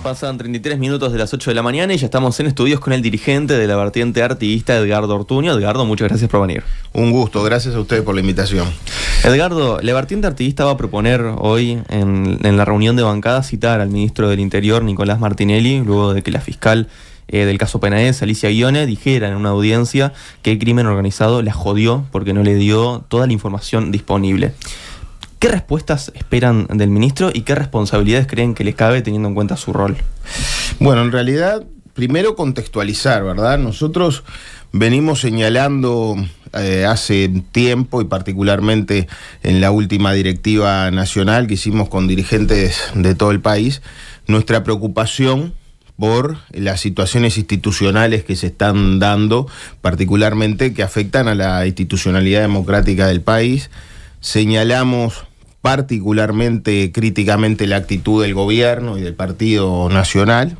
Pasan 33 minutos de las 8 de la mañana y ya estamos en estudios con el dirigente de la vertiente artiguista, Edgardo Ortuño. Edgardo, muchas gracias por venir. Un gusto, gracias a ustedes por la invitación. Edgardo, la vertiente artiguista va a proponer hoy en la reunión de bancada citar al ministro del Interior, Nicolás Martinelli, luego de que la fiscal del caso Penaes, Alicia Guione, dijera en una audiencia que el crimen organizado la jodió porque no le dio toda la información disponible. ¿Qué respuestas esperan del ministro y qué responsabilidades creen que le cabe teniendo en cuenta su rol? Bueno, en realidad, primero contextualizar, ¿verdad? Nosotros venimos señalando hace tiempo y particularmente en la última directiva nacional que hicimos con dirigentes de todo el país, nuestra preocupación por las situaciones institucionales que se están dando, particularmente que afectan a la institucionalidad democrática del país. Señalamos particularmente críticamente la actitud del gobierno y del Partido Nacional,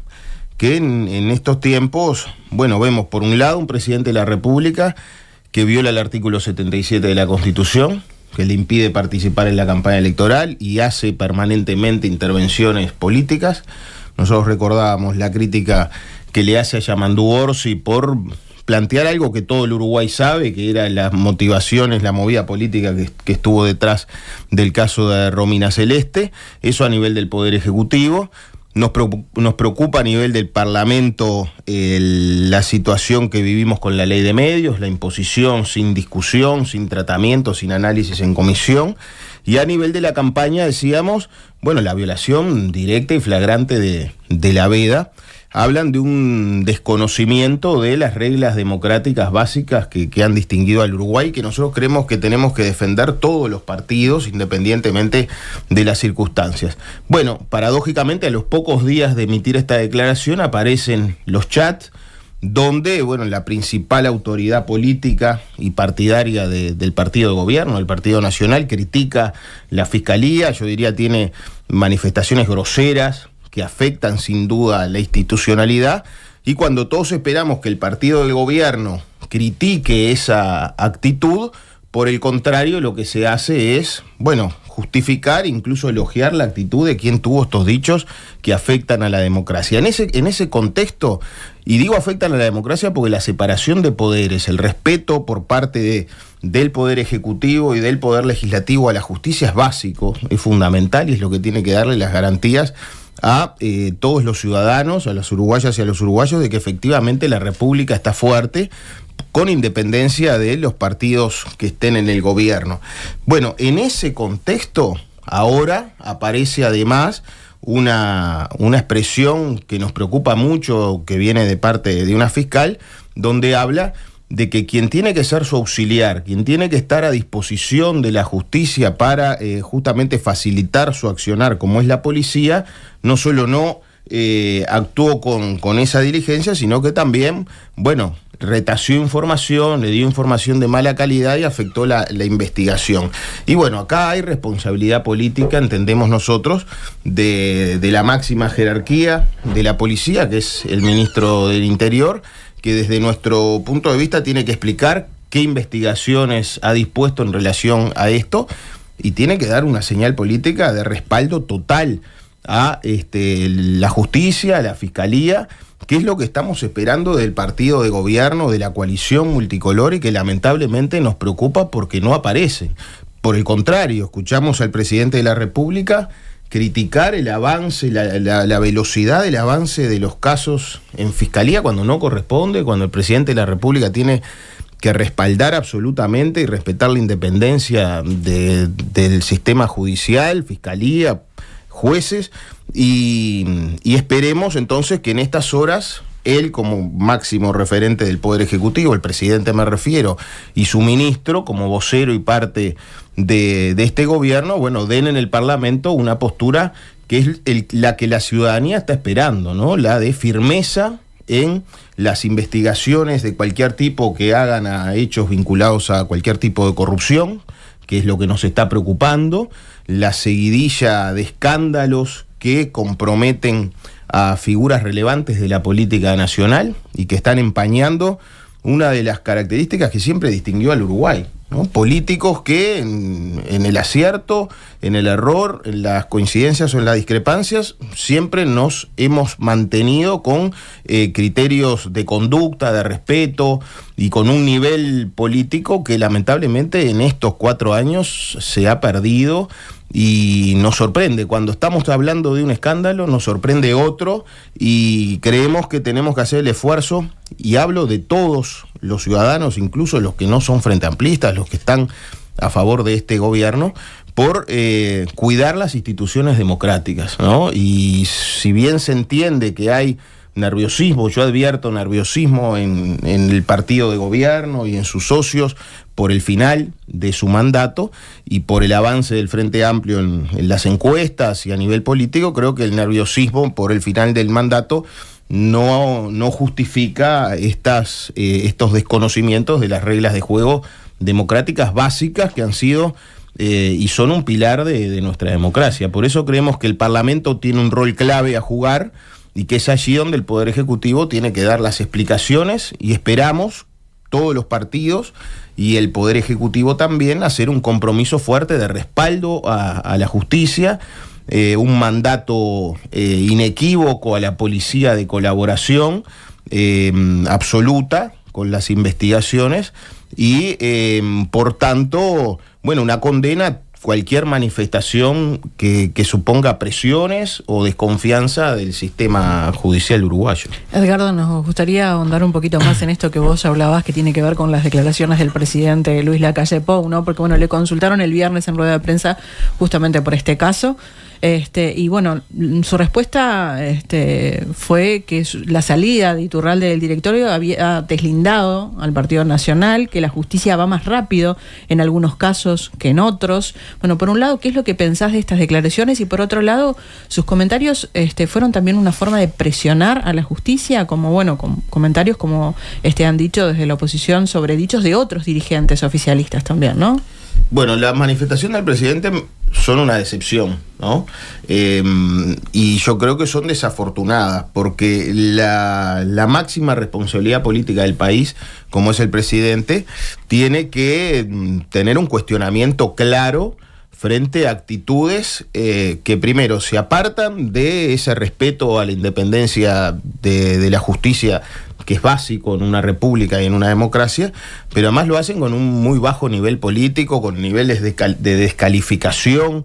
que en estos tiempos, bueno, vemos por un lado un presidente de la República que viola el artículo 77 de la Constitución, que le impide participar en la campaña electoral y hace permanentemente intervenciones políticas. Nosotros recordábamos la crítica que le hace a Yamandu Orsi por plantear algo que todo el Uruguay sabe, que era las motivaciones, la movida política que estuvo detrás del caso de Romina Celeste. Eso a nivel del Poder Ejecutivo. Nos preocupa a nivel del Parlamento la situación que vivimos con la ley de medios, la imposición sin discusión, sin tratamiento, sin análisis en comisión. Y a nivel de la campaña decíamos, bueno, la violación directa y flagrante de la veda. Hablan de un desconocimiento de las reglas democráticas básicas que han distinguido al Uruguay, que nosotros creemos que tenemos que defender todos los partidos, independientemente de las circunstancias. Bueno, paradójicamente, a los pocos días de emitir esta declaración aparecen los chats, donde, bueno, la principal autoridad política y partidaria del partido de gobierno, el Partido Nacional, critica la Fiscalía, yo diría tiene manifestaciones groseras, que afectan sin duda a la institucionalidad, y cuando todos esperamos que el partido del gobierno critique esa actitud, por el contrario, lo que se hace es, bueno, justificar, incluso elogiar la actitud de quien tuvo estos dichos que afectan a la democracia. En ese contexto, y digo afectan a la democracia porque la separación de poderes, el respeto por parte del Poder Ejecutivo y del Poder Legislativo a la justicia es básico, es fundamental y es lo que tiene que darle las garantías a todos los ciudadanos, a las uruguayas y a los uruguayos, de que efectivamente la República está fuerte, con independencia de los partidos que estén en el gobierno. Bueno, en ese contexto, ahora aparece además una expresión que nos preocupa mucho, que viene de parte de una fiscal, donde habla de que quien tiene que ser su auxiliar, quien tiene que estar a disposición de la justicia para justamente facilitar su accionar, como es la policía, no solo no actuó con esa diligencia, sino que también, bueno, retació información, le dio información de mala calidad y afectó la investigación. Y bueno, acá hay responsabilidad política, entendemos nosotros, de la máxima jerarquía de la policía, que es el ministro del Interior, que desde nuestro punto de vista tiene que explicar qué investigaciones ha dispuesto en relación a esto y tiene que dar una señal política de respaldo total a la justicia, a la fiscalía, que es lo que estamos esperando del partido de gobierno, de la coalición multicolor, y que lamentablemente nos preocupa porque no aparece. Por el contrario, escuchamos al presidente de la República criticar el avance, la velocidad del avance de los casos en fiscalía cuando no corresponde, cuando el presidente de la República tiene que respaldar absolutamente y respetar la independencia del sistema judicial, fiscalía, jueces, y esperemos entonces que en estas horas él, como máximo referente del Poder Ejecutivo, el presidente me refiero, y su ministro como vocero y parte de este gobierno, bueno, den en el Parlamento una postura que es la que la ciudadanía está esperando, ¿no? La de firmeza en las investigaciones de cualquier tipo que hagan a hechos vinculados a cualquier tipo de corrupción, que es lo que nos está preocupando, la seguidilla de escándalos que comprometen a figuras relevantes de la política nacional y que están empañando una de las características que siempre distinguió al Uruguay, ¿no? Políticos que en el acierto, en el error, en las coincidencias o en las discrepancias, siempre nos hemos mantenido con criterios de conducta, de respeto y con un nivel político que lamentablemente en estos 4 años se ha perdido. Y nos sorprende, cuando estamos hablando de un escándalo, nos sorprende otro y creemos que tenemos que hacer el esfuerzo, y hablo de todos los ciudadanos, incluso los que no son frente amplistas, los que están a favor de este gobierno, por cuidar las instituciones democráticas, ¿no? Y si bien se entiende que hay nerviosismo, yo advierto nerviosismo en el partido de gobierno y en sus socios por el final de su mandato y por el avance del Frente Amplio en las encuestas y a nivel político, creo que el nerviosismo por el final del mandato no justifica estos desconocimientos de las reglas de juego democráticas básicas que han sido y son un pilar de nuestra democracia. Por eso creemos que el Parlamento tiene un rol clave a jugar y que es allí donde el Poder Ejecutivo tiene que dar las explicaciones, y esperamos todos los partidos y el Poder Ejecutivo también hacer un compromiso fuerte de respaldo a la justicia, un mandato inequívoco a la policía de colaboración absoluta con las investigaciones y por tanto, bueno, una condena cualquier manifestación que suponga presiones o desconfianza del sistema judicial uruguayo. Edgardo, nos gustaría ahondar un poquito más en esto que vos hablabas, que tiene que ver con las declaraciones del presidente Luis Lacalle Pou, ¿no? Porque bueno, le consultaron el viernes en rueda de prensa justamente por este caso. Y bueno, su respuesta fue que la salida de Iturralde del directorio había deslindado al Partido Nacional, que la justicia va más rápido en algunos casos que en otros. Bueno, por un lado, ¿qué es lo que pensás de estas declaraciones? Y por otro lado, sus comentarios fueron también una forma de presionar a la justicia, como bueno, con comentarios como han dicho desde la oposición sobre dichos de otros dirigentes oficialistas también, ¿no? Bueno, las manifestaciones del presidente son una decepción, ¿no? Y yo creo que son desafortunadas, porque la máxima responsabilidad política del país, como es el presidente, tiene que tener un cuestionamiento claro frente a actitudes que primero se apartan de ese respeto a la independencia de la justicia, que es básico en una república y en una democracia, pero además lo hacen con un muy bajo nivel político, con niveles de descalificación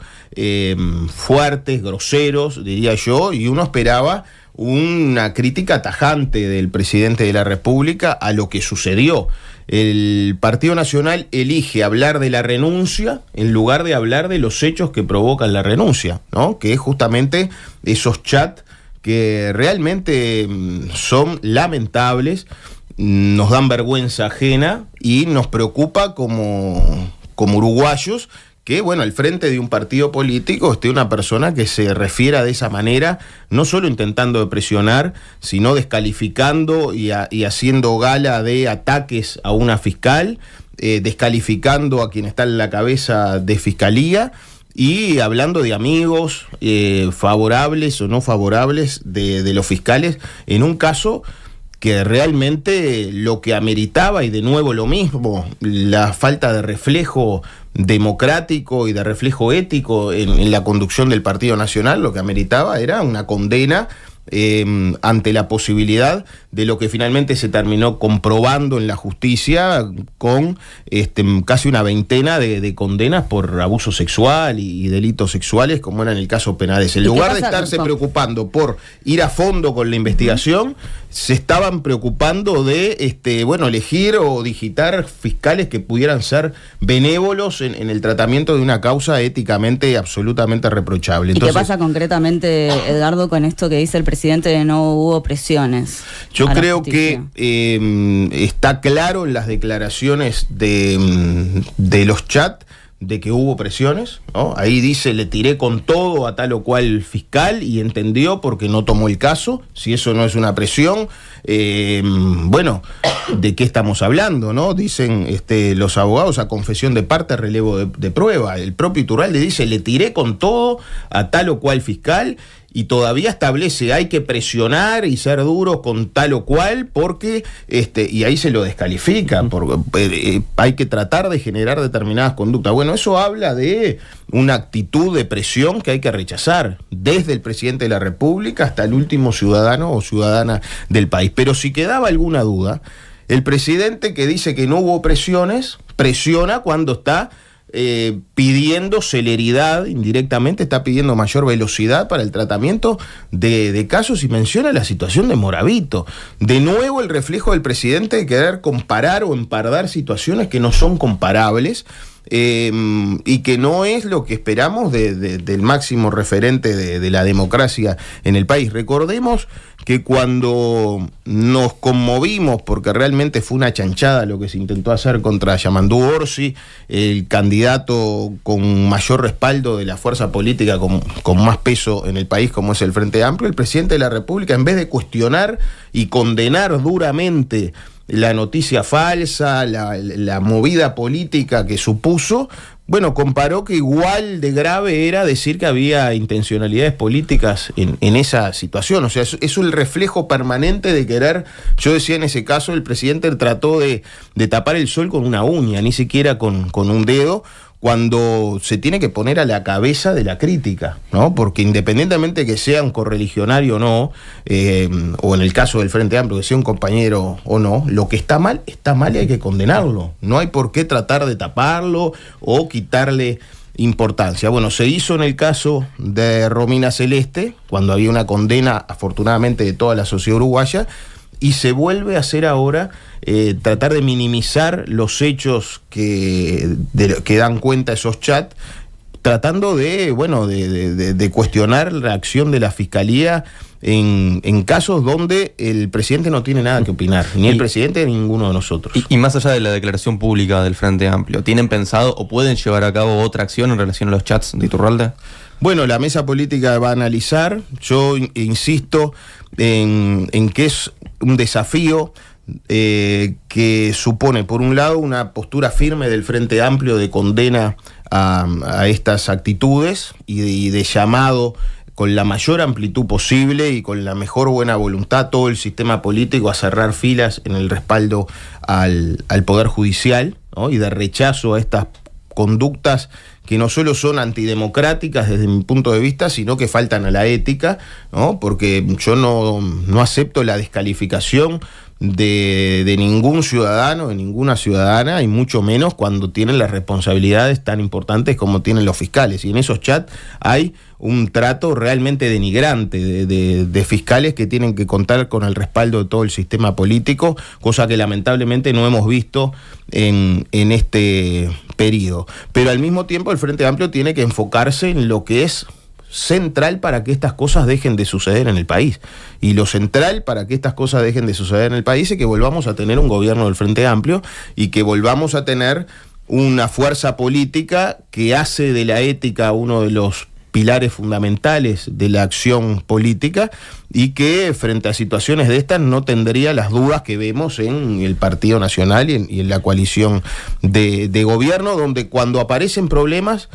fuertes, groseros, diría yo, y uno esperaba una crítica tajante del presidente de la República a lo que sucedió. El Partido Nacional elige hablar de la renuncia en lugar de hablar de los hechos que provocan la renuncia, ¿no? Que es justamente esos chats que realmente son lamentables, nos dan vergüenza ajena y nos preocupa como uruguayos que, bueno, al frente de un partido político esté una persona que se refiera de esa manera, no solo intentando presionar, sino descalificando y haciendo gala de ataques a una fiscal, descalificando a quien está en la cabeza de fiscalía, y hablando de amigos favorables o no favorables de los fiscales, en un caso que realmente lo que ameritaba, y de nuevo lo mismo, la falta de reflejo democrático y de reflejo ético en la conducción del Partido Nacional, lo que ameritaba era una condena ante la posibilidad de lo que finalmente se terminó comprobando en la justicia con casi una veintena de condenas por abuso sexual y delitos sexuales, como era en el caso Penades. En lugar de estarse preocupando por ir a fondo con la investigación, se estaban preocupando de elegir o digitar fiscales que pudieran ser benévolos en el tratamiento de una causa éticamente absolutamente reprochable. Entonces, ¿y qué pasa concretamente, Edgardo, con esto que dice el presidente de no hubo presiones? Yo creo que está claro en las declaraciones de los chats de que hubo presiones, ¿no? Ahí dice, le tiré con todo a tal o cual fiscal, y entendió porque no tomó el caso. Si eso no es una presión, bueno, ¿de qué estamos hablando, no? Dicen los abogados, a confesión de parte, relevo de prueba. El propio Iturralde dice, le tiré con todo a tal o cual fiscal, y todavía establece hay que presionar y ser duros con tal o cual porque y ahí se lo descalifica, porque hay que tratar de generar determinadas conductas. Bueno, eso habla de una actitud de presión que hay que rechazar desde el presidente de la República hasta el último ciudadano o ciudadana del país. Pero si quedaba alguna duda, el presidente que dice que no hubo presiones, presiona cuando está pidiendo celeridad, indirectamente está pidiendo mayor velocidad para el tratamiento de casos y menciona la situación de Moravito. De nuevo el reflejo del presidente de querer comparar o empardar situaciones que no son comparables y que no es lo que esperamos del máximo referente de la democracia en el país. Recordemos que cuando nos conmovimos, porque realmente fue una chanchada lo que se intentó hacer contra Yamandú Orsi, el candidato con mayor respaldo de la fuerza política con más peso en el país como es el Frente Amplio, el presidente de la República, en vez de cuestionar y condenar duramente la noticia falsa, la movida política que supuso, bueno, comparó que igual de grave era decir que había intencionalidades políticas en esa situación. O sea, es el reflejo permanente de querer, yo decía en ese caso, el presidente trató de tapar el sol con una uña, ni siquiera con un dedo, cuando se tiene que poner a la cabeza de la crítica, ¿no? Porque independientemente que sea un correligionario o no, o en el caso del Frente Amplio, que sea un compañero o no, lo que está mal y hay que condenarlo. No hay por qué tratar de taparlo o quitarle importancia. Bueno, se hizo en el caso de Romina Celeste, cuando había una condena, afortunadamente, de toda la sociedad uruguaya, y se vuelve a hacer ahora tratar de minimizar los hechos que dan cuenta esos chats, tratando de cuestionar la acción de la Fiscalía en casos donde el presidente no tiene nada que opinar, ni el presidente ni ninguno de nosotros. Y más allá de la declaración pública del Frente Amplio, ¿tienen pensado o pueden llevar a cabo otra acción en relación a los chats de Iturralde? Bueno, la mesa política va a analizar. Yo insisto en que es un desafío que supone, por un lado, una postura firme del Frente Amplio de condena a estas actitudes y de llamado con la mayor amplitud posible y con la mejor buena voluntad todo el sistema político a cerrar filas en el respaldo al Poder Judicial, ¿no? Y de rechazo a estas conductas que no solo son antidemocráticas desde mi punto de vista, sino que faltan a la ética, ¿no? Porque yo no acepto la descalificación de ningún ciudadano, de ninguna ciudadana, y mucho menos cuando tienen las responsabilidades tan importantes como tienen los fiscales. Y en esos chats hay un trato realmente denigrante de fiscales que tienen que contar con el respaldo de todo el sistema político, cosa que lamentablemente no hemos visto en este periodo. Pero al mismo tiempo el Frente Amplio tiene que enfocarse en lo que es central para que estas cosas dejen de suceder en el país. Y lo central para que estas cosas dejen de suceder en el país es que volvamos a tener un gobierno del Frente Amplio y que volvamos a tener una fuerza política que hace de la ética uno de los pilares fundamentales de la acción política y que frente a situaciones de estas no tendría las dudas que vemos en el Partido Nacional y en la coalición de gobierno, donde cuando aparecen problemas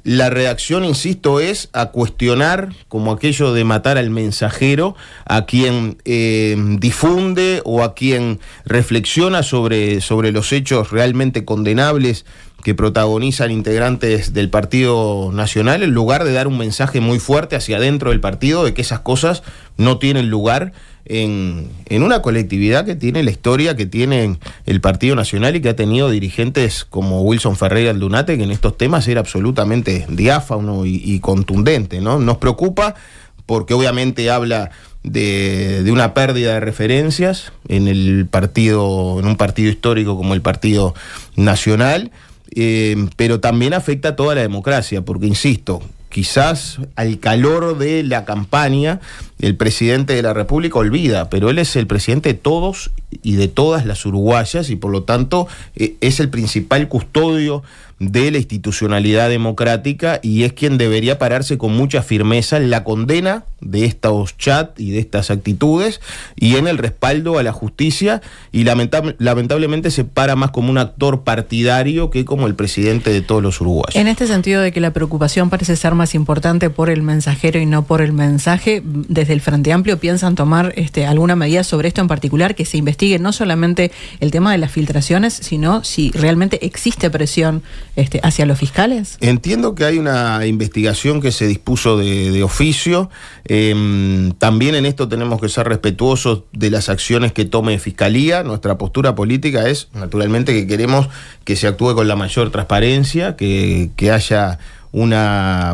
la reacción, insisto, es a cuestionar, como aquello de matar al mensajero, a quien difunde o a quien reflexiona sobre los hechos realmente condenables que protagonizan integrantes del Partido Nacional, en lugar de dar un mensaje muy fuerte hacia adentro del partido de que esas cosas no tienen lugar en una colectividad que tiene la historia que tiene el Partido Nacional y que ha tenido dirigentes como Wilson Ferreira Aldunate, que en estos temas era absolutamente diáfano y contundente, ¿no? Nos preocupa porque obviamente habla de una pérdida de referencias en un partido histórico como el Partido Nacional, pero también afecta a toda la democracia, porque insisto, quizás al calor de la campaña el presidente de la República olvida, pero él es el presidente de todos y de todas las uruguayas y por lo tanto es el principal custodio de la institucionalidad democrática y es quien debería pararse con mucha firmeza en la condena de estos chats y de estas actitudes y en el respaldo a la justicia, y lamentablemente se para más como un actor partidario que como el presidente de todos los uruguayos. En este sentido de que la preocupación parece ser más importante por el mensajero y no por el mensaje, desde el Frente Amplio piensan tomar alguna medida sobre esto en particular, que se investigue no solamente el tema de las filtraciones, sino si realmente existe presión hacia los fiscales. Entiendo que hay una investigación que se dispuso de oficio. También en esto tenemos que ser respetuosos de las acciones que tome Fiscalía. Nuestra postura política es, naturalmente, que queremos que se actúe con la mayor transparencia, que haya una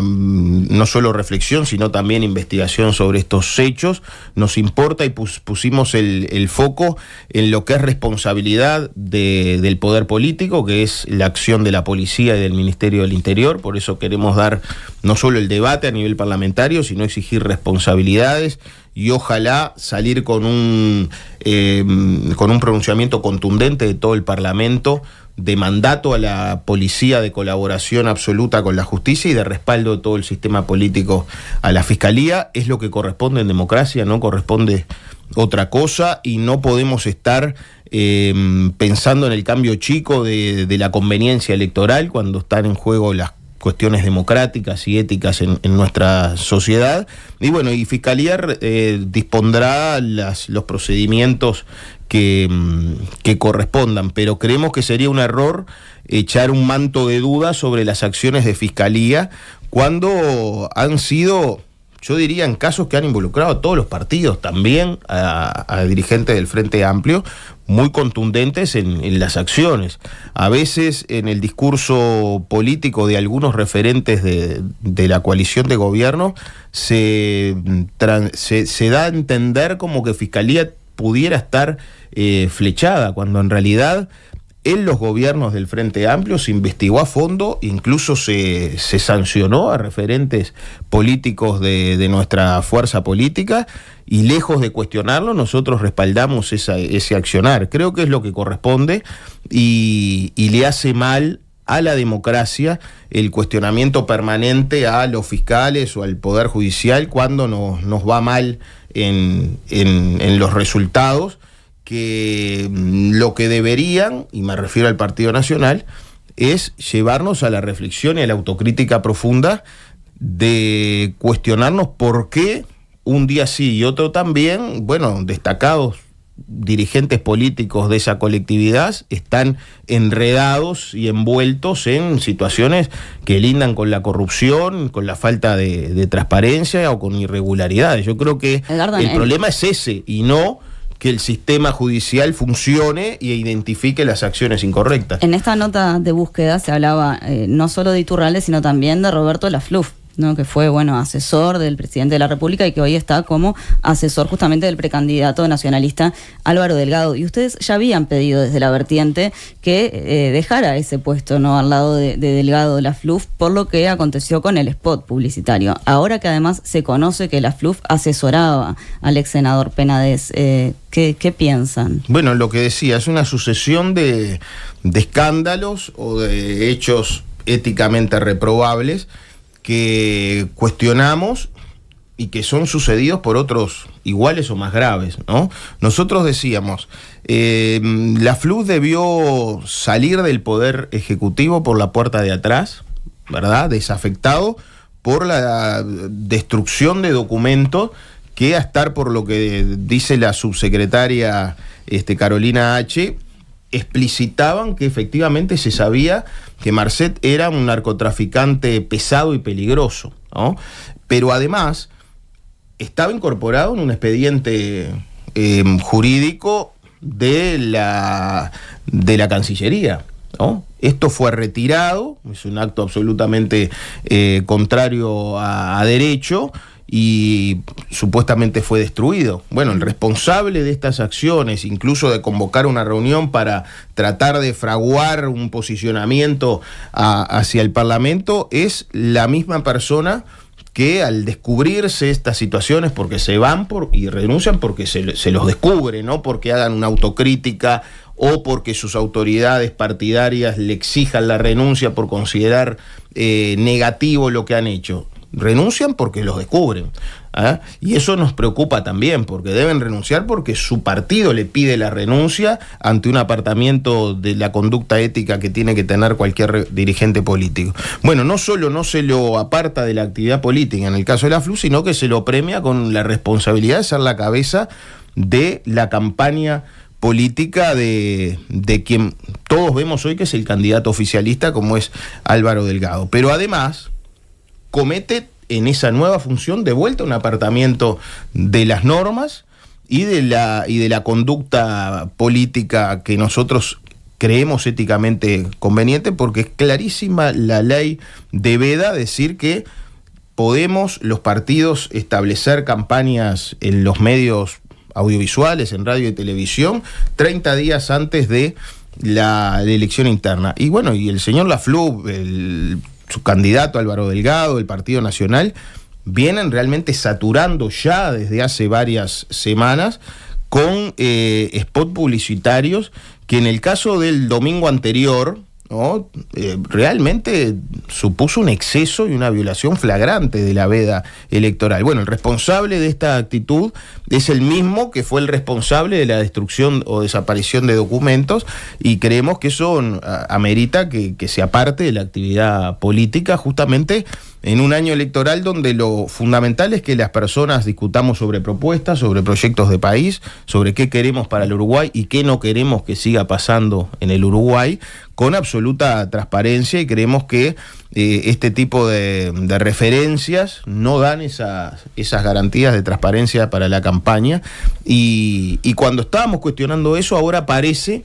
no solo reflexión, sino también investigación sobre estos hechos. Nos importa y pusimos el foco en lo que es responsabilidad del poder político, que es la acción de la policía y del Ministerio del Interior. Por eso queremos dar no solo el debate a nivel parlamentario, sino exigir responsabilidades y ojalá salir con un pronunciamiento contundente de todo el Parlamento, de mandato a la policía, de colaboración absoluta con la justicia y de respaldo de todo el sistema político a la Fiscalía. Es lo que corresponde en democracia, no corresponde otra cosa, y no podemos estar pensando en el cambio chico de la conveniencia electoral cuando están en juego las cuestiones democráticas y éticas en nuestra sociedad. Y bueno, y Fiscalía dispondrá los procedimientos que correspondan, pero creemos que sería un error echar un manto de duda sobre las acciones de Fiscalía cuando han sido, yo diría, en casos que han involucrado a todos los partidos, también a dirigentes del Frente Amplio, muy contundentes en las acciones. A veces en el discurso político de algunos referentes de la coalición de gobierno se da a entender como que Fiscalía pudiera estar flechada, cuando en realidad en los gobiernos del Frente Amplio se investigó a fondo, incluso se sancionó a referentes políticos de nuestra fuerza política, y lejos de cuestionarlo, nosotros respaldamos ese accionar. Creo que es lo que corresponde y le hace mal a la democracia el cuestionamiento permanente a los fiscales o al Poder Judicial cuando nos va mal en los resultados, que lo que deberían, y me refiero al Partido Nacional, es llevarnos a la reflexión y a la autocrítica profunda de cuestionarnos por qué un día sí y otro también, bueno, destacados dirigentes políticos de esa colectividad están enredados y envueltos en situaciones que lindan con la corrupción, con la falta de transparencia o con irregularidades. Yo creo que el problema es ese, y no que el sistema judicial funcione e identifique las acciones incorrectas. En esta nota de búsqueda se hablaba no solo de Iturralde, sino también de Roberto Lafluf, ¿no? Que fue, asesor del presidente de la República y que hoy está como asesor justamente del precandidato nacionalista Álvaro Delgado. Y ustedes ya habían pedido desde la vertiente que dejara ese puesto, ¿no?, al lado de Delgado Lafluf, por lo que aconteció con el spot publicitario. Ahora que además se conoce que Lafluf asesoraba al ex senador Penades, ¿qué piensan? Bueno, lo que decía, es una sucesión de escándalos o de hechos éticamente reprobables que cuestionamos y que son sucedidos por otros iguales o más graves, ¿no? Nosotros decíamos, Lafluf debió salir del Poder Ejecutivo por la puerta de atrás, ¿verdad?, desafectado por la destrucción de documentos que, a estar por lo que dice la subsecretaria Carolina H., explicitaban que efectivamente se sabía que Marcet era un narcotraficante pesado y peligroso, ¿no? Pero además estaba incorporado en un expediente jurídico de la Cancillería, ¿no? Esto fue retirado, es un acto absolutamente contrario a derecho, y supuestamente fue destruido. Bueno, el responsable de estas acciones, incluso de convocar una reunión para tratar de fraguar un posicionamiento hacia el Parlamento, es la misma persona que, al descubrirse estas situaciones, porque se van y renuncian porque se los descubre, no porque hagan una autocrítica o porque sus autoridades partidarias le exijan la renuncia por considerar negativo lo que han hecho. Renuncian porque los descubren. Y eso nos preocupa también, porque deben renunciar porque su partido le pide la renuncia ante un apartamiento de la conducta ética que tiene que tener cualquier dirigente político. Bueno, no solo no se lo aparta de la actividad política en el caso de la FLU, sino que se lo premia con la responsabilidad de ser la cabeza de la campaña política de quien todos vemos hoy que es el candidato oficialista, como es Álvaro Delgado. Pero además comete en esa nueva función de vuelta un apartamiento de las normas y de la conducta política que nosotros creemos éticamente conveniente, porque es clarísima la ley de Veda decir que podemos los partidos establecer campañas en los medios audiovisuales, en radio y televisión, 30 días antes de la elección interna. Y bueno, y el señor Laflub, su candidato Álvaro Delgado, el Partido Nacional, vienen realmente saturando ya desde hace varias semanas con spot publicitarios que en el caso del domingo anterior, ¿no? Realmente supuso un exceso y una violación flagrante de la veda electoral. Bueno, el responsable de esta actitud es el mismo que fue el responsable de la destrucción o desaparición de documentos, y creemos que eso amerita que se aparte de la actividad política, justamente en un año electoral donde lo fundamental es que las personas discutamos sobre propuestas, sobre proyectos de país, sobre qué queremos para el Uruguay y qué no queremos que siga pasando en el Uruguay, con absoluta transparencia, y creemos que este tipo de referencias no dan esas garantías de transparencia para la campaña, y cuando estábamos cuestionando eso, ahora aparece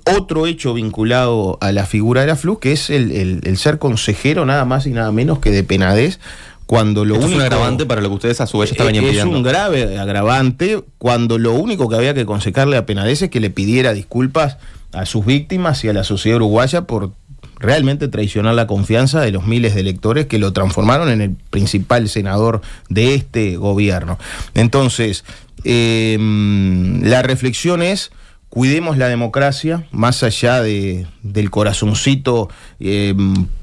otro hecho vinculado a la figura de la FLU, que es el ser consejero nada más y nada menos que de Penades, cuando lo único... Es un agravante para lo que ustedes a su vez ya estaban pidiendo. Es un grave agravante cuando lo único que había que aconsejarle a Penades es que le pidiera disculpas a sus víctimas y a la sociedad uruguaya por realmente traicionar la confianza de los miles de electores que lo transformaron en el principal senador de este gobierno. Entonces, la reflexión es: cuidemos la democracia, más allá del corazoncito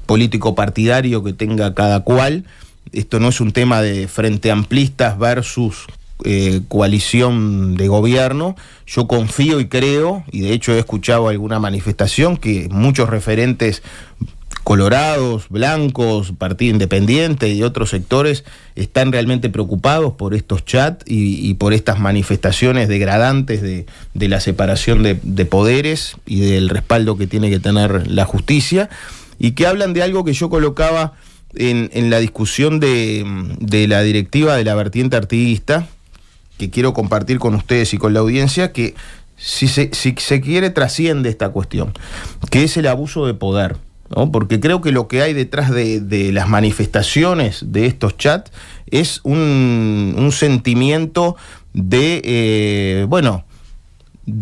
político partidario que tenga cada cual. Esto no es un tema de frente amplistas versus coalición de gobierno. Yo confío y creo, y de hecho he escuchado alguna manifestación, que muchos referentes colorados, blancos, Partido Independiente y otros sectores están realmente preocupados por estos chats y por estas manifestaciones degradantes de la separación de poderes y del respaldo que tiene que tener la justicia, y que hablan de algo que yo colocaba en la discusión de la directiva de la vertiente artiguista, que quiero compartir con ustedes y con la audiencia, que si se quiere trasciende esta cuestión, que es el abuso de poder, ¿no? Porque creo que lo que hay detrás de las manifestaciones de estos chats es un sentimiento de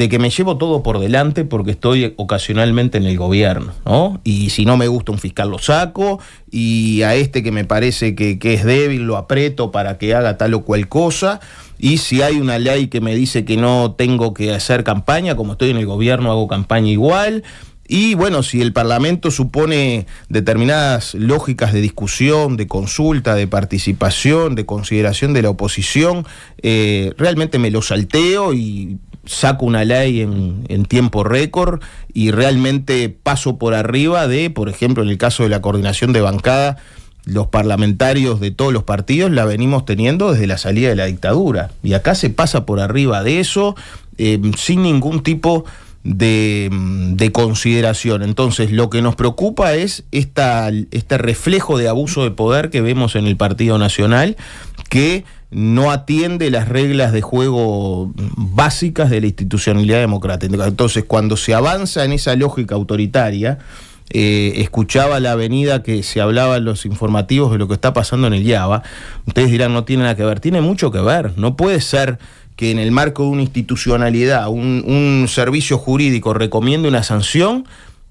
que me llevo todo por delante porque estoy ocasionalmente en el gobierno, ¿no? Y si no me gusta un fiscal lo saco, y a este que me parece que es débil lo aprieto para que haga tal o cual cosa, y si hay una ley que me dice que no tengo que hacer campaña, como estoy en el gobierno hago campaña igual. Y bueno, si el Parlamento supone determinadas lógicas de discusión, de consulta, de participación, de consideración de la oposición, realmente me lo salteo y saco una ley en tiempo récord, y realmente paso por arriba de, por ejemplo, en el caso de la coordinación de bancada, los parlamentarios de todos los partidos la venimos teniendo desde la salida de la dictadura, y acá se pasa por arriba de eso sin ningún tipo de consideración. Entonces, lo que nos preocupa es este reflejo de abuso de poder que vemos en el Partido Nacional, que no atiende las reglas de juego básicas de la institucionalidad democrática. Entonces, cuando se avanza en esa lógica autoritaria, escuchaba la avenida que se hablaba en los informativos de lo que está pasando en el IABA. Ustedes dirán, no tiene nada que ver. Tiene mucho que ver. No puede ser que en el marco de una institucionalidad, un servicio jurídico recomiende una sanción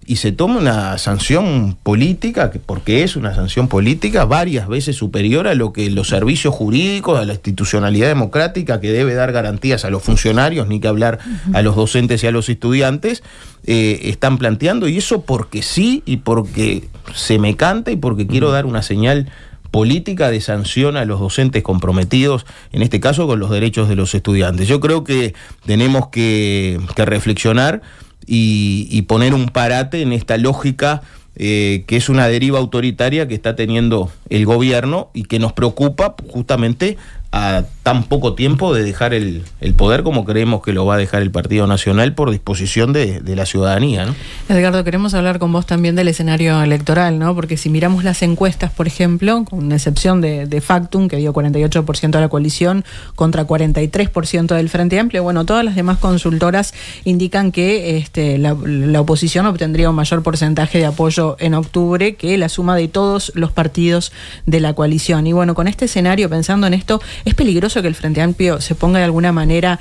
y se tome una sanción política, porque es una sanción política varias veces superior a lo que los servicios jurídicos, a la institucionalidad democrática que debe dar garantías a los funcionarios, ni que hablar a los docentes y a los estudiantes, están planteando, y eso porque sí, y porque se me canta, y porque quiero dar una señal política de sanción a los docentes comprometidos, en este caso con los derechos de los estudiantes. Yo creo que tenemos que reflexionar y poner un parate en esta lógica que es una deriva autoritaria que está teniendo el gobierno y que nos preocupa justamente a tan poco tiempo de dejar el poder como creemos que lo va a dejar el Partido Nacional por disposición de la ciudadanía, ¿no? Edgardo, queremos hablar con vos también del escenario electoral, ¿no? Porque si miramos las encuestas, por ejemplo, con excepción de Factum, que dio 48% a la coalición contra 43% del Frente Amplio, bueno, todas las demás consultoras indican que la oposición obtendría un mayor porcentaje de apoyo en octubre que la suma de todos los partidos de la coalición. Y bueno, con este escenario, pensando en esto, ¿es peligroso que el Frente Amplio se ponga de alguna manera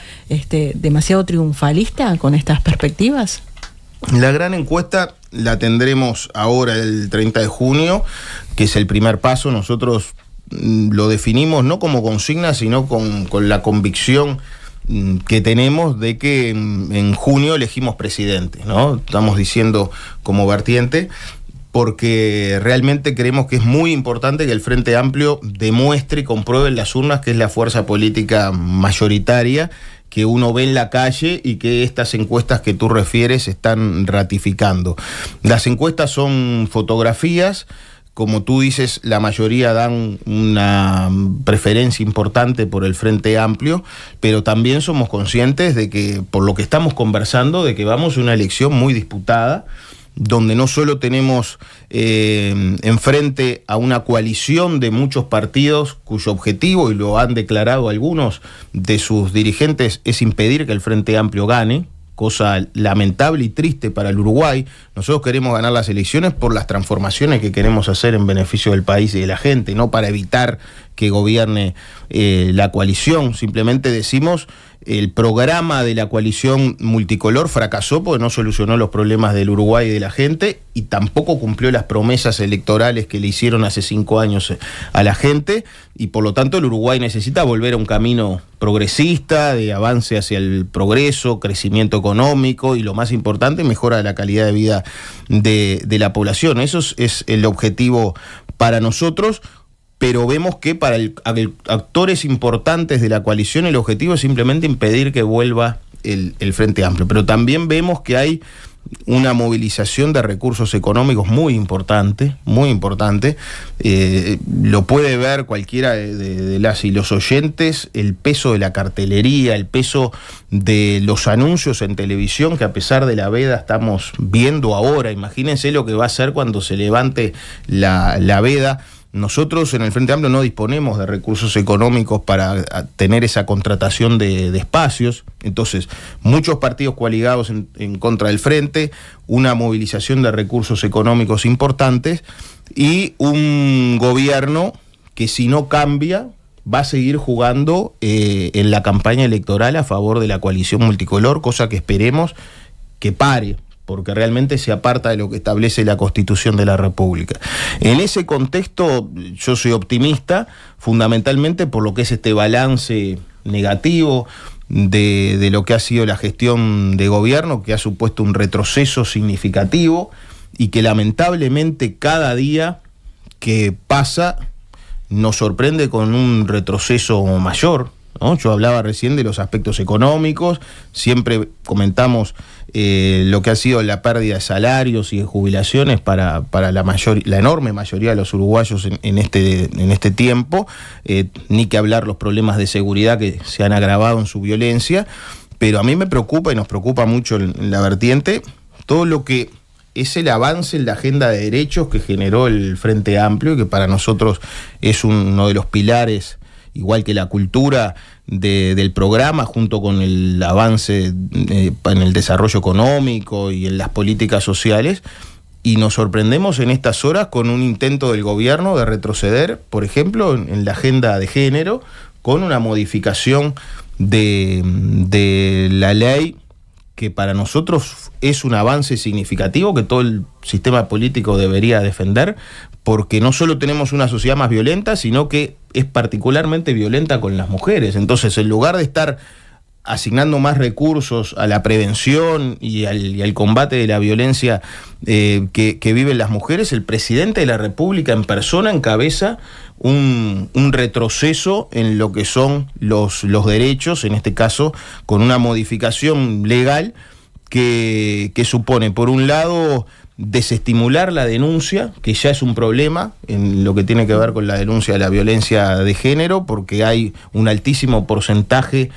demasiado triunfalista con estas perspectivas? La gran encuesta la tendremos ahora el 30 de junio, que es el primer paso. Nosotros lo definimos no como consigna, sino con la convicción que tenemos de que en junio elegimos presidente, ¿no? Estamos diciendo como vertiente, porque realmente creemos que es muy importante que el Frente Amplio demuestre y compruebe en las urnas que es la fuerza política mayoritaria que uno ve en la calle y que estas encuestas que tú refieres están ratificando. Las encuestas son fotografías, como tú dices, la mayoría dan una preferencia importante por el Frente Amplio, pero también somos conscientes de que, por lo que estamos conversando, de que vamos a una elección muy disputada, donde no solo tenemos enfrente a una coalición de muchos partidos cuyo objetivo, y lo han declarado algunos de sus dirigentes, es impedir que el Frente Amplio gane, cosa lamentable y triste para el Uruguay. Nosotros queremos ganar las elecciones por las transformaciones que queremos hacer en beneficio del país y de la gente, no para evitar que gobierne la coalición. Simplemente decimos, el programa de la coalición multicolor fracasó porque no solucionó los problemas del Uruguay y de la gente, y tampoco cumplió las promesas electorales que le hicieron hace 5 años a la gente, y por lo tanto el Uruguay necesita volver a un camino progresista, de avance hacia el progreso, crecimiento económico y, lo más importante, mejora de la calidad de vida de la población. Eso es el objetivo para nosotros. Pero vemos que para actores importantes de la coalición el objetivo es simplemente impedir que vuelva el Frente Amplio. Pero también vemos que hay una movilización de recursos económicos muy importante, muy importante. Lo puede ver cualquiera de las y los oyentes, el peso de la cartelería, el peso de los anuncios en televisión, que a pesar de la veda estamos viendo ahora. Imagínense lo que va a ser cuando se levante la veda. Nosotros en el Frente Amplio no disponemos de recursos económicos para tener esa contratación de espacios. Entonces, muchos partidos coaligados en contra del Frente, una movilización de recursos económicos importantes y un gobierno que, si no cambia, va a seguir jugando en la campaña electoral a favor de la coalición multicolor, cosa que esperemos que pare, porque realmente se aparta de lo que establece la Constitución de la República. En ese contexto yo soy optimista, fundamentalmente por lo que es este balance negativo de lo que ha sido la gestión de gobierno, que ha supuesto un retroceso significativo y que lamentablemente cada día que pasa nos sorprende con un retroceso mayor, ¿no? Yo hablaba recién de los aspectos económicos, siempre comentamos lo que ha sido la pérdida de salarios y de jubilaciones para la enorme mayoría de los uruguayos en este tiempo, ni que hablar los problemas de seguridad que se han agravado en su violencia, pero a mí me preocupa y nos preocupa mucho en la vertiente todo lo que es el avance en la agenda de derechos que generó el Frente Amplio y que para nosotros es uno de los pilares, igual que la cultura del programa, junto con el avance en el desarrollo económico y en las políticas sociales, y nos sorprendemos en estas horas con un intento del gobierno de retroceder, por ejemplo, en la agenda de género, con una modificación de la ley que para nosotros es un avance significativo que todo el sistema político debería defender, porque no solo tenemos una sociedad más violenta, sino que es particularmente violenta con las mujeres. Entonces, en lugar de estar asignando más recursos a la prevención y al combate de la violencia que viven las mujeres, el presidente de la República en persona encabeza un retroceso en lo que son los derechos, en este caso con una modificación legal que supone, por un lado, desestimular la denuncia, que ya es un problema en lo que tiene que ver con la denuncia de la violencia de género, porque hay un altísimo porcentaje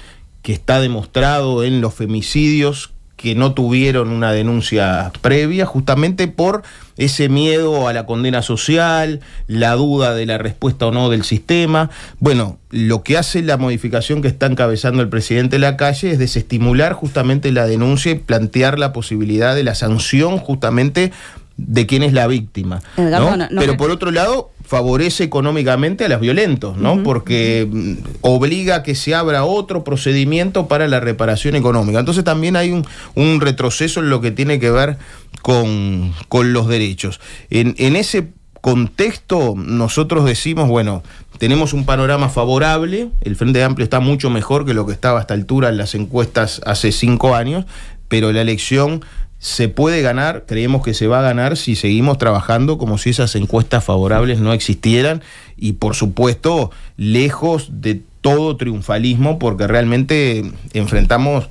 que está demostrado en los femicidios que no tuvieron una denuncia previa, justamente por ese miedo a la condena social, la duda de la respuesta o no del sistema. Bueno, lo que hace la modificación que está encabezando el presidente Lacalle es desestimular justamente la denuncia y plantear la posibilidad de la sanción justamente de quién es la víctima, ¿no? Pero por otro lado, favorece económicamente a los violentos, ¿no? Porque obliga a que se abra otro procedimiento para la reparación económica. Entonces también hay un retroceso en lo que tiene que ver con los derechos. En ese contexto nosotros decimos, bueno, tenemos un panorama favorable, el Frente Amplio está mucho mejor que lo que estaba a esta altura en las encuestas hace 5 años, pero la elección se puede ganar, creemos que se va a ganar si seguimos trabajando como si esas encuestas favorables no existieran y por supuesto lejos de todo triunfalismo, porque realmente enfrentamos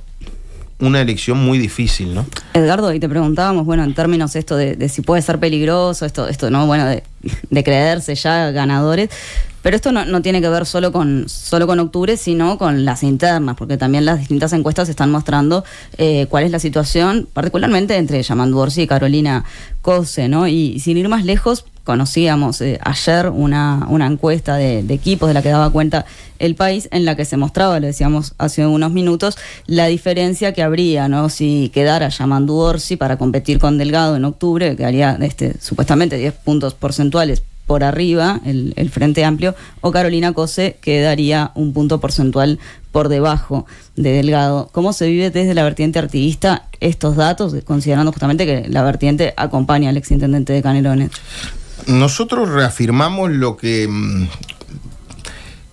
una elección muy difícil, ¿no? Edgardo, y te preguntábamos, bueno, en términos esto de si puede ser peligroso, esto ¿no? Bueno, de creerse ya ganadores, pero esto no tiene que ver solo con octubre, sino con las internas, porque también las distintas encuestas están mostrando cuál es la situación, particularmente entre Yamandu Orsi y Carolina Cose, ¿no? Y sin ir más lejos, conocíamos ayer una encuesta de equipos de la que daba cuenta El País, en la que se mostraba, lo decíamos hace unos minutos, la diferencia que habría, ¿no? Si quedara Yamandu Orsi para competir con Delgado en octubre, que haría supuestamente 10 puntos porcentuales por arriba el Frente Amplio, o Carolina Cose, que daría un punto porcentual por debajo de Delgado. ¿Cómo se vive desde la vertiente artiguista estos datos, considerando justamente que la vertiente acompaña al exintendente de Canelones? Nosotros reafirmamos lo que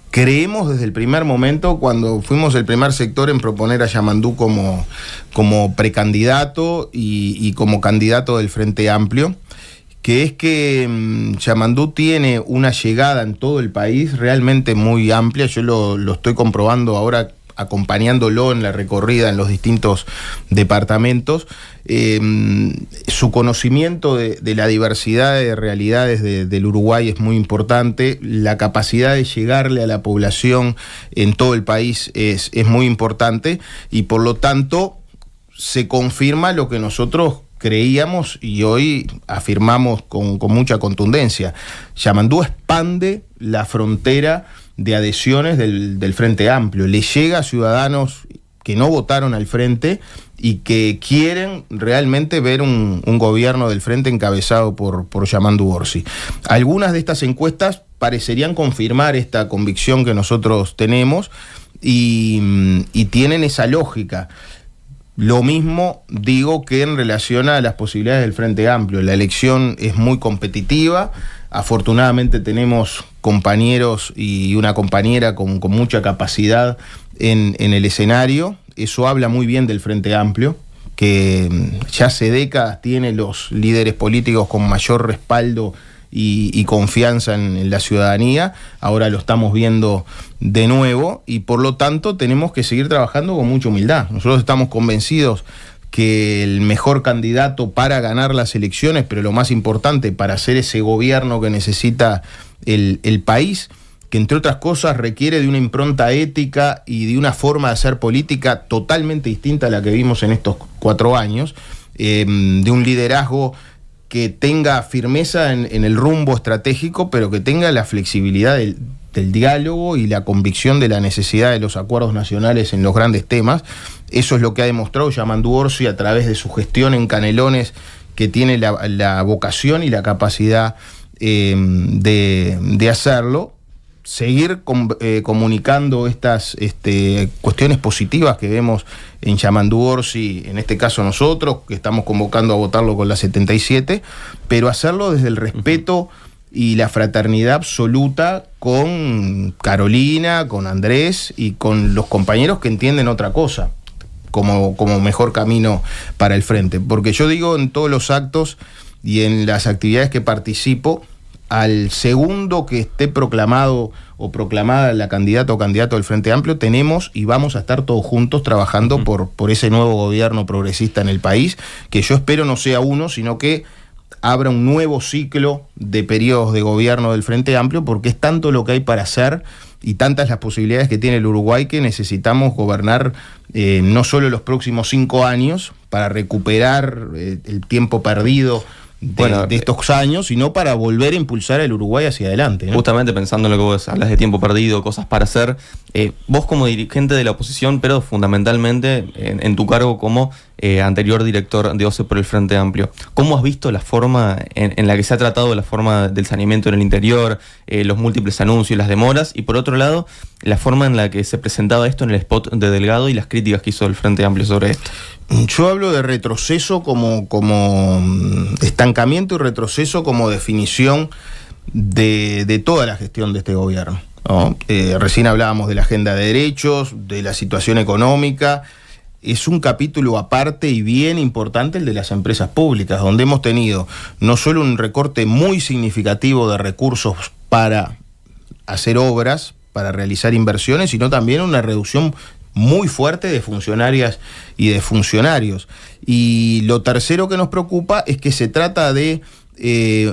creemos desde el primer momento, cuando fuimos el primer sector en proponer a Yamandu como precandidato y como candidato del Frente Amplio, que es que Yamandu tiene una llegada en todo el país realmente muy amplia. Yo lo estoy comprobando ahora acompañándolo en la recorrida en los distintos departamentos. Su conocimiento de la diversidad de realidades del Uruguay es muy importante. La capacidad de llegarle a la población en todo el país es muy importante y por lo tanto se confirma lo que nosotros creíamos y hoy afirmamos con mucha contundencia. Yamandu expande la frontera de adhesiones del Frente Amplio. Le llega a ciudadanos que no votaron al Frente y que quieren realmente ver un gobierno del Frente encabezado por Yamandu Orsi. Algunas de estas encuestas parecerían confirmar esta convicción que nosotros tenemos y tienen esa lógica. Lo mismo digo que en relación a las posibilidades del Frente Amplio. La elección es muy competitiva. Afortunadamente tenemos compañeros y una compañera con mucha capacidad en el escenario. Eso habla muy bien del Frente Amplio, que ya hace décadas tiene los líderes políticos con mayor respaldo y confianza en la ciudadanía. Ahora lo estamos viendo de nuevo y por lo tanto tenemos que seguir trabajando con mucha humildad. Nosotros estamos convencidos que el mejor candidato para ganar las elecciones, pero lo más importante, para hacer ese gobierno que necesita el país, que entre otras cosas requiere de una impronta ética y de una forma de hacer política totalmente distinta a la que vimos en estos 4 años, de un liderazgo que tenga firmeza en el rumbo estratégico, pero que tenga la flexibilidad del diálogo y la convicción de la necesidad de los acuerdos nacionales en los grandes temas. Eso es lo que ha demostrado Yamandu Orsi a través de su gestión en Canelones, que tiene la vocación y la capacidad de hacerlo. seguir comunicando estas cuestiones positivas que vemos en Yamandu Orsi, en este caso nosotros, que estamos convocando a votarlo con la 77, pero hacerlo desde el respeto y la fraternidad absoluta con Carolina, con Andrés y con los compañeros que entienden otra cosa como mejor camino para el frente. Porque yo digo, en todos los actos y en las actividades que participo, al segundo que esté proclamado o proclamada la candidata o candidato del Frente Amplio, tenemos y vamos a estar todos juntos trabajando por ese nuevo gobierno progresista en el país, que yo espero no sea uno, sino que abra un nuevo ciclo de periodos de gobierno del Frente Amplio, porque es tanto lo que hay para hacer y tantas las posibilidades que tiene el Uruguay que necesitamos gobernar no solo los próximos 5 años para recuperar el tiempo perdido de estos años, sino para volver a impulsar el Uruguay hacia adelante, ¿no? Justamente pensando en lo que vos hablas de tiempo perdido, cosas para hacer, vos como dirigente de la oposición, pero fundamentalmente en tu cargo como anterior director de OCE por el Frente Amplio, ¿cómo has visto la forma en la que se ha tratado la forma del saneamiento en el interior, los múltiples anuncios, las demoras, y por otro lado, la forma en la que se presentaba esto en el spot de Delgado y las críticas que hizo el Frente Amplio sobre esto? Yo hablo de retroceso como estancamiento y retroceso como definición de toda la gestión de este gobierno, ¿no? Recién hablábamos de la agenda de derechos, de la situación económica. Es un capítulo aparte y bien importante el de las empresas públicas, donde hemos tenido no solo un recorte muy significativo de recursos para hacer obras, para realizar inversiones, sino también una reducción muy fuerte de funcionarias y de funcionarios. Y lo tercero que nos preocupa es que se trata de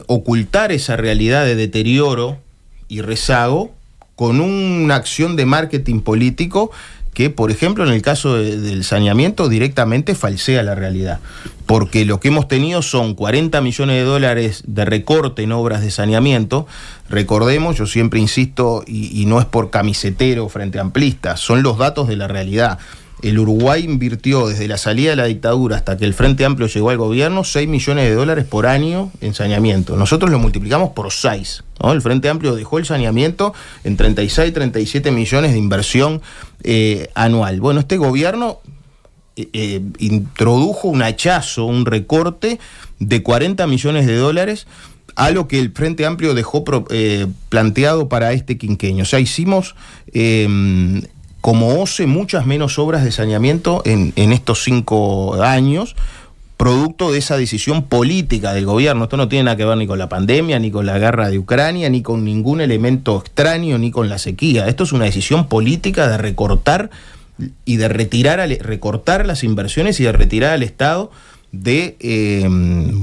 ocultar esa realidad de deterioro y rezago con una acción de marketing político que, por ejemplo, en el caso del saneamiento, directamente falsea la realidad. Porque lo que hemos tenido son 40 millones de dólares de recorte en obras de saneamiento. Recordemos, yo siempre insisto, y no es por camisetero frente amplista, son los datos de la realidad. El Uruguay invirtió desde la salida de la dictadura hasta que el Frente Amplio llegó al gobierno 6 millones de dólares por año en saneamiento. Nosotros lo multiplicamos por 6, ¿no? El Frente Amplio dejó el saneamiento en 36, 37 millones de inversión anual. Bueno, este gobierno introdujo un hachazo, un recorte de 40 millones de dólares a lo que el Frente Amplio dejó planteado para este quinquenio. O sea, hicimos como OCE muchas menos obras de saneamiento en estos 5 años, producto de esa decisión política del gobierno. Esto no tiene nada que ver ni con la pandemia, ni con la guerra de Ucrania, ni con ningún elemento extraño, ni con la sequía. Esto es una decisión política de recortar y de recortar las inversiones y de retirar al Estado de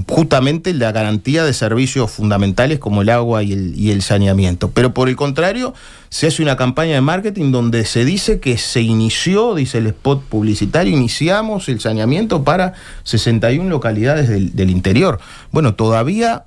justamente la garantía de servicios fundamentales como el agua y el saneamiento. Pero por el contrario, se hace una campaña de marketing donde se dice que se inició, dice el spot publicitario, iniciamos el saneamiento para 61 localidades del interior. Bueno, todavía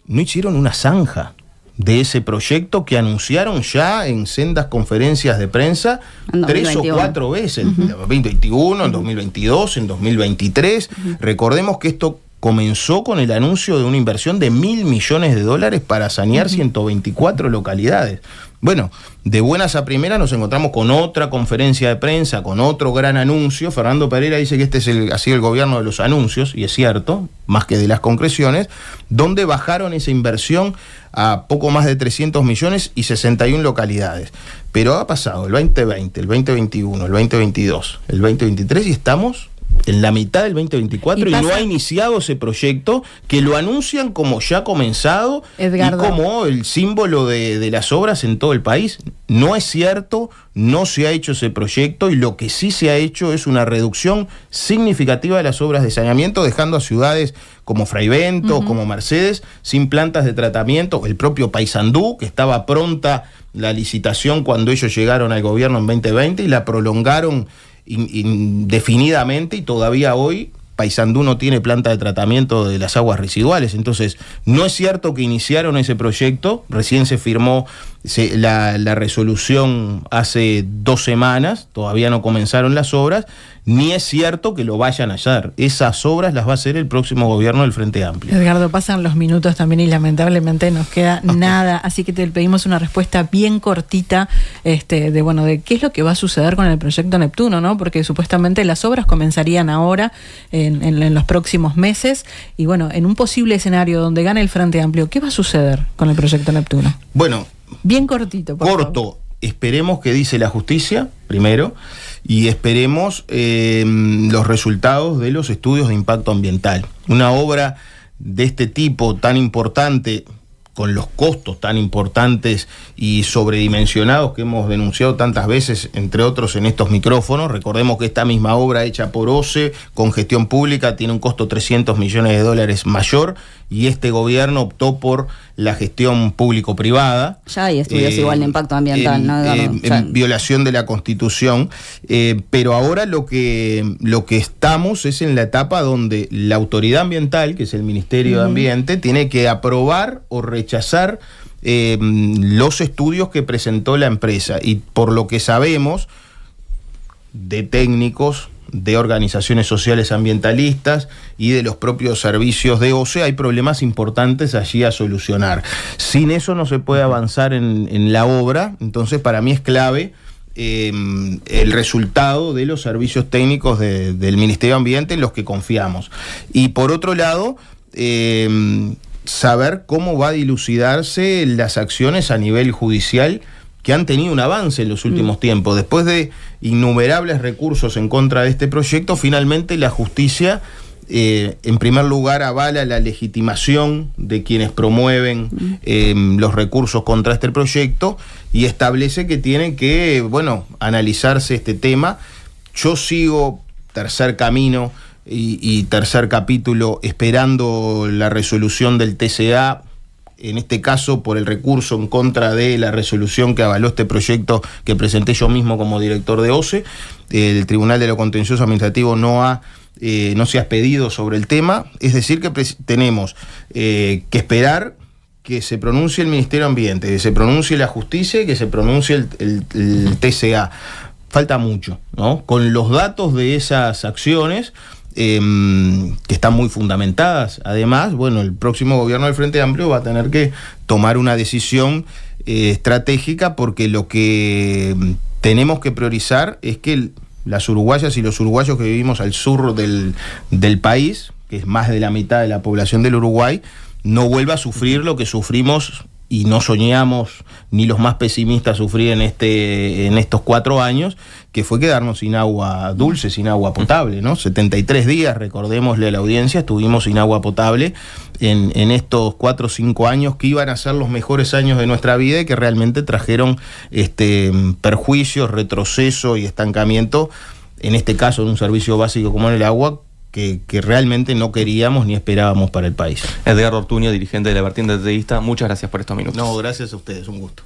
no hicieron una zanja de ese proyecto que anunciaron ya en sendas conferencias de prensa 3 o 4 veces, en 2021, en 2022, en 2023. Recordemos que esto comenzó con el anuncio de una inversión de $1.000 millones para sanear 124 localidades. Bueno, de buenas a primeras nos encontramos con otra conferencia de prensa, con otro gran anuncio. Fernando Pereira dice que este ha sido el gobierno de los anuncios, y es cierto, más que de las concreciones, donde bajaron esa inversión a poco más de 300 millones y 61 localidades. Pero ha pasado el 2020, el 2021, el 2022, el 2023 y estamos en la mitad del 2024 y no ha iniciado ese proyecto que lo anuncian como ya comenzado, Edgardo, y como el símbolo de las obras en todo el país. No es cierto, no se ha hecho ese proyecto, y lo que sí se ha hecho es una reducción significativa de las obras de saneamiento, dejando a ciudades como Fraivento, como Mercedes, sin plantas de tratamiento. El propio Paysandú, que estaba pronta la licitación cuando ellos llegaron al gobierno en 2020 y la prolongaron indefinidamente, y todavía hoy Paysandú no tiene planta de tratamiento de las aguas residuales. Entonces, no es cierto que iniciaron ese proyecto, recién se firmó la resolución hace 2 semanas, todavía no comenzaron las obras, ni es cierto que lo vayan a hacer. Esas obras las va a hacer el próximo gobierno del Frente Amplio. Edgardo, pasan los minutos también y lamentablemente nos queda nada, así que te pedimos una respuesta bien cortita de qué es lo que va a suceder con el proyecto Neptuno, ¿no? Porque supuestamente las obras comenzarían ahora en los próximos meses y bueno, en un posible escenario donde gane el Frente Amplio, ¿qué va a suceder con el proyecto Neptuno? Bueno, bien cortito, por favor. Corto. Esperemos que dice la justicia, primero, y esperemos los resultados de los estudios de impacto ambiental. Una obra de este tipo tan importante, con los costos tan importantes y sobredimensionados que hemos denunciado tantas veces, entre otros en estos micrófonos. Recordemos que esta misma obra hecha por OCE, con gestión pública, tiene un costo $300 millones mayor, y este gobierno optó por la gestión público-privada. Ya hay estudios igual de impacto ambiental, ¿no? En violación de la Constitución, pero ahora lo que estamos es en la etapa donde la autoridad ambiental, que es el Ministerio de Ambiente, tiene que aprobar o rechazar los estudios que presentó la empresa, y por lo que sabemos de técnicos, de organizaciones sociales ambientalistas y de los propios servicios de OCE, hay problemas importantes allí a solucionar. Sin eso no se puede avanzar en la obra. Entonces, para mí es clave el resultado de los servicios técnicos del Ministerio de Ambiente, en los que confiamos. Y por otro lado, saber cómo va a dilucidarse las acciones a nivel judicial, que han tenido un avance en los últimos tiempos. Después de innumerables recursos en contra de este proyecto, finalmente la justicia, en primer lugar, avala la legitimación de quienes promueven los recursos contra este proyecto, y establece que tiene que, analizarse este tema. Yo sigo tercer camino y tercer capítulo esperando la resolución del TCA, en este caso por el recurso en contra de la resolución que avaló este proyecto que presenté yo mismo como director de OCE. El Tribunal de lo Contencioso Administrativo no se ha expedido sobre el tema, es decir que tenemos que esperar que se pronuncie el Ministerio de Ambiente, que se pronuncie la justicia y que se pronuncie el TCA. Falta mucho, ¿no? Con los datos de esas acciones, que están muy fundamentadas, además, el próximo gobierno del Frente Amplio va a tener que tomar una decisión estratégica, porque lo que tenemos que priorizar es que las uruguayas y los uruguayos que vivimos al sur del país, que es más de la mitad de la población del Uruguay, no vuelva a sufrir lo que sufrimos y no soñamos ni los más pesimistas sufrir en estos 4 años, que fue quedarnos sin agua dulce, sin agua potable, ¿no? 73 días, recordémosle a la audiencia, estuvimos sin agua potable en estos 4 o 5 años que iban a ser los mejores años de nuestra vida, y que realmente trajeron perjuicios, retroceso y estancamiento, en este caso en un servicio básico como el agua, que realmente no queríamos ni esperábamos para el país. Edgardo Ortuño, dirigente de la vertiente artiguista, muchas gracias por estos minutos. No, gracias a ustedes, un gusto.